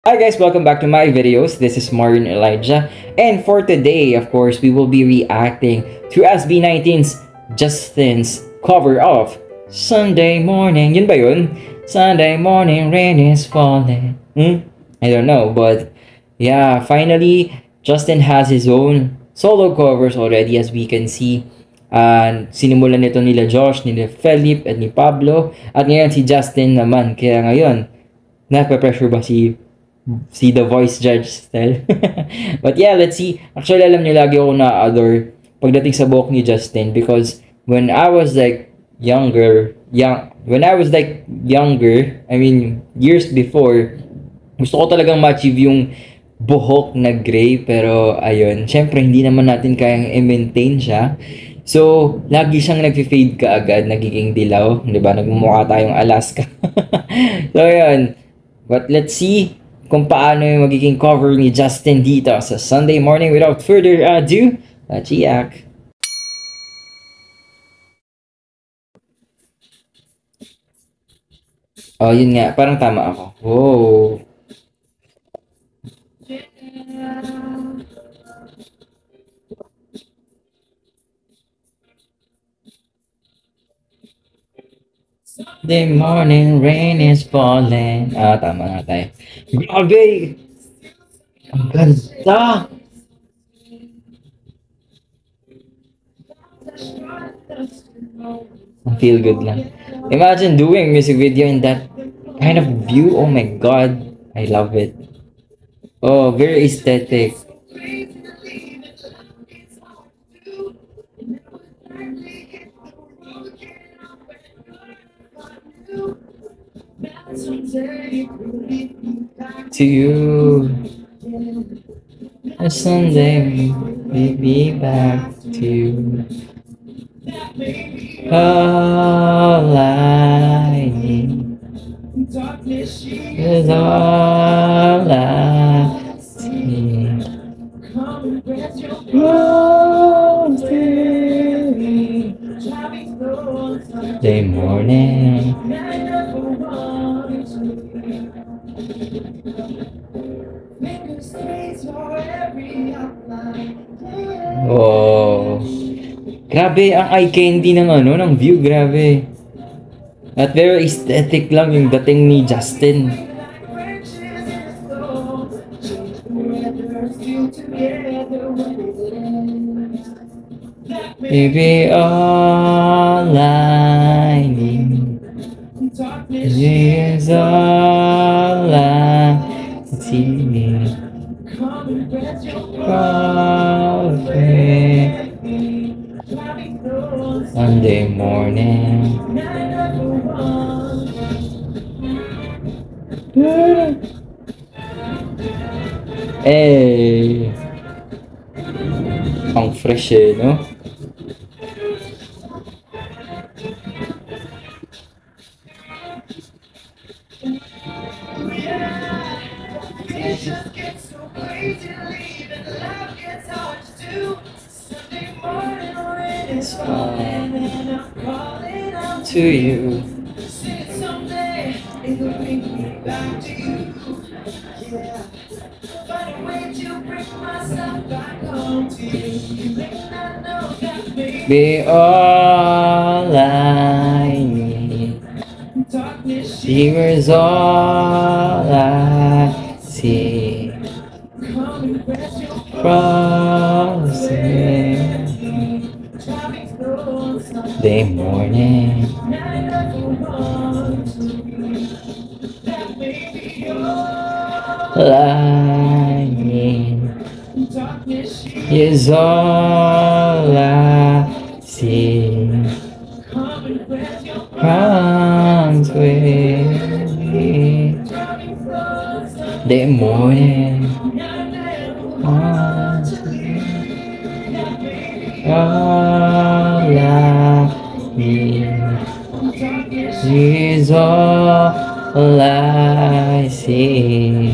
Hi guys, welcome back to my videos. This is Marin Elijah, and for today, of course, we will be reacting to SB19's Justin's cover of Sunday Morning. Yun ba yun? Sunday morning, rain is falling. I don't know, but yeah, finally, Justin has his own solo covers already, as we can see. Sinimulan nito nila Josh, nila Felipe, at ni Pablo. At ngayon si Justin naman. Kaya ngayon, nape-pressure ba si The Voice Judge style? But yeah, let's see. Actually, alam niyo, lagi ako na-adore pagdating sa buhok ni Justin, because when I was like younger, I mean, years before, gusto ko talagang ma-achieve yung buhok na gray, pero ayun, syempre hindi naman natin kayang i-maintain siya. So, lagi siyang nag-fade kaagad, nagiging dilaw, 'di ba? Nagmumukha tayong Alaska. So, ayun. But let's see kung paano yung magiging cover ni Justin dito sa Sunday Morning. Without further ado, let's react. Oh, yun nga. Parang tama ako. Whoa. The morning rain is falling. Tama na tayo. Grabe! Ang ganda! Ang feel good lang. Imagine doing music video in that kind of view. Oh my god. I love it. Oh, very aesthetic. To you, a Sunday, we be back to you. All I need is all I see. Sunday morning. Oh, grabe ang eye candy ng ng view, grabe. At very aesthetic lang yung dating ni Justin. Baby, all I need is all I see. Sunday morning. Eh, ang fresh no? It's fine to you. Be all I need. Here's all I see. Frozen day morning. Lying is all I see. Comes with me. The morning. All I need is all I see.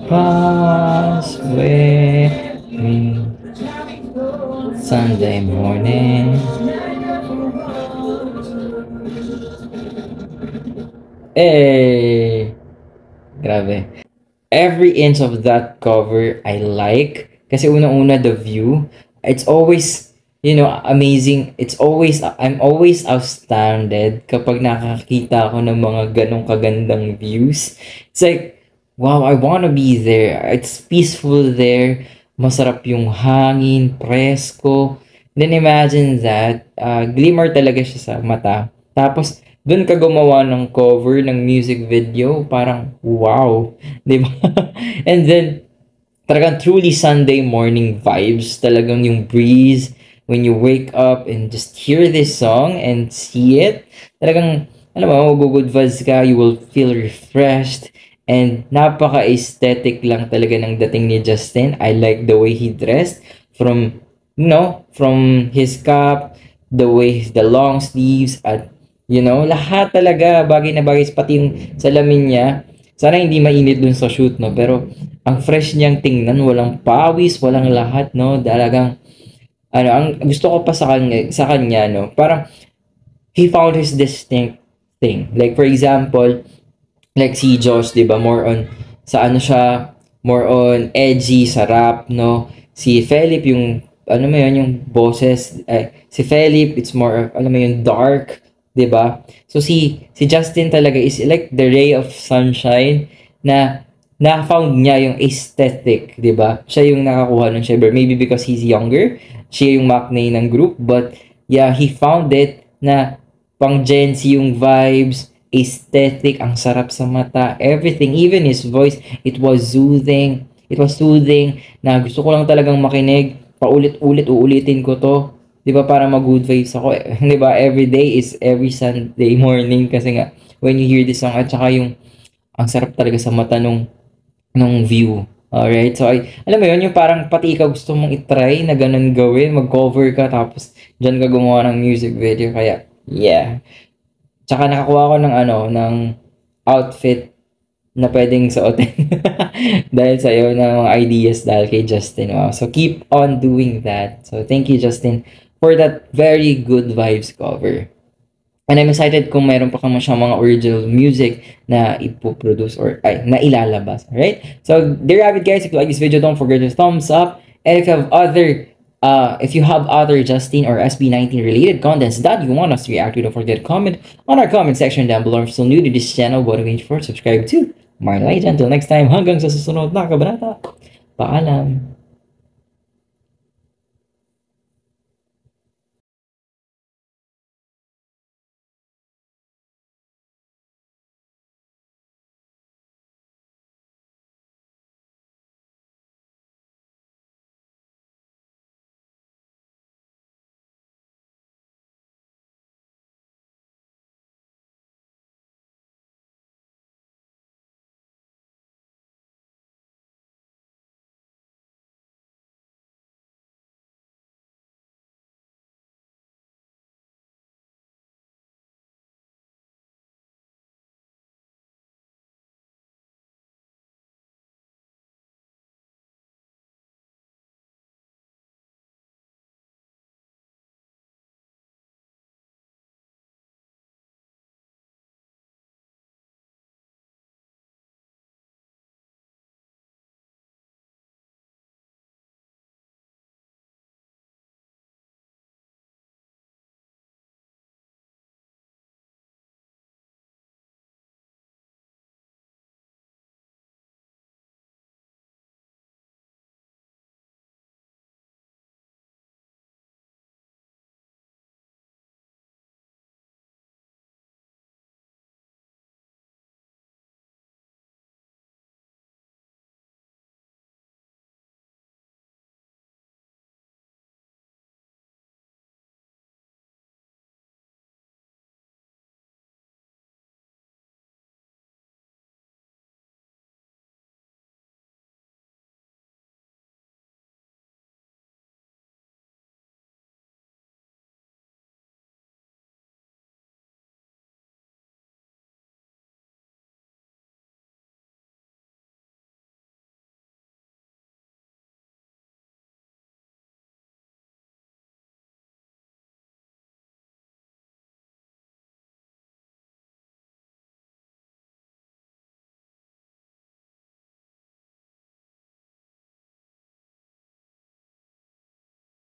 Pass with me. Sunday morning. Eh, Grabe. Every inch of that cover I like. Kasi unang-una, the view. It's always, amazing. I'm always astounded kapag nakakita ako ng mga ganong kagandang views. It's like, wow, I wanna be there. It's peaceful there. Masarap yung hangin, presko. Then imagine that, glimmer talaga siya sa mata. Tapos, doon ka gumawa ng cover ng music video, parang wow, 'di ba? And then talagang truly Sunday morning vibes, talagang yung breeze when you wake up and just hear this song and see it. Talagang alam mo, good vibes ka, you will feel refreshed and napaka-aesthetic lang talaga ng dating ni Justin. I like the way he dressed from from his cap, the long sleeves at lahat talaga bagay na bagay pati yung salamin niya. Sana hindi mainit dun sa shoot, no? Pero ang fresh niyang tingnan, walang pawis, walang lahat, no? Talagang ang gusto ko pa sa kanya, no? Parang he found his distinct thing. Like for example, like si Josh, 'di ba? More on sa siya, more on edgy sa rap, no? Si Philip yung mo yun, yung boses, si Philip, it's more of, mo yun, dark, 'di ba? So si Justin talaga is like the ray of sunshine na found niya yung aesthetic, 'di ba? Siya yung nakakuha nun, syempre maybe because he's younger, siya yung maknae ng group, but yeah, he found it na pang Gen Z yung vibes, aesthetic, ang sarap sa mata, everything, even his voice, it was soothing. It was soothing na gusto ko lang talagang makinig, paulit-ulit, uulitin ko to. 'Di ba, para mag-good vibes ako, 'di ba? Every day is every Sunday morning kasi nga when you hear this song at saka yung ang sarap talaga sa mata nung view. Alright, so alam mo yun, yung parang pati ikaw gusto mong itry na ganun gawin, mag-cover ka tapos dyan ka gumawa ng music video, kaya yeah. Tsaka nakakuha ko ng outfit na pwedeng suotin dahil sa iyo ng mga ideas dahil kay Justin. Wow. So keep on doing that. So thank you, Justin, for that very good vibes cover. And I'm excited kung mayroon pa siyang mga original music na ipoproduce or na ilalabas. Alright? So there you have it, guys. If you like this video, don't forget to thumbs up. And if you have other Justin or SB19 related contents that you want us to react to, don't forget to comment on our comment section down below. If you're still new to this channel, what are you waiting for? Subscribe to Marley. Until next time, hanggang sa susunod na kabanata. Paalam.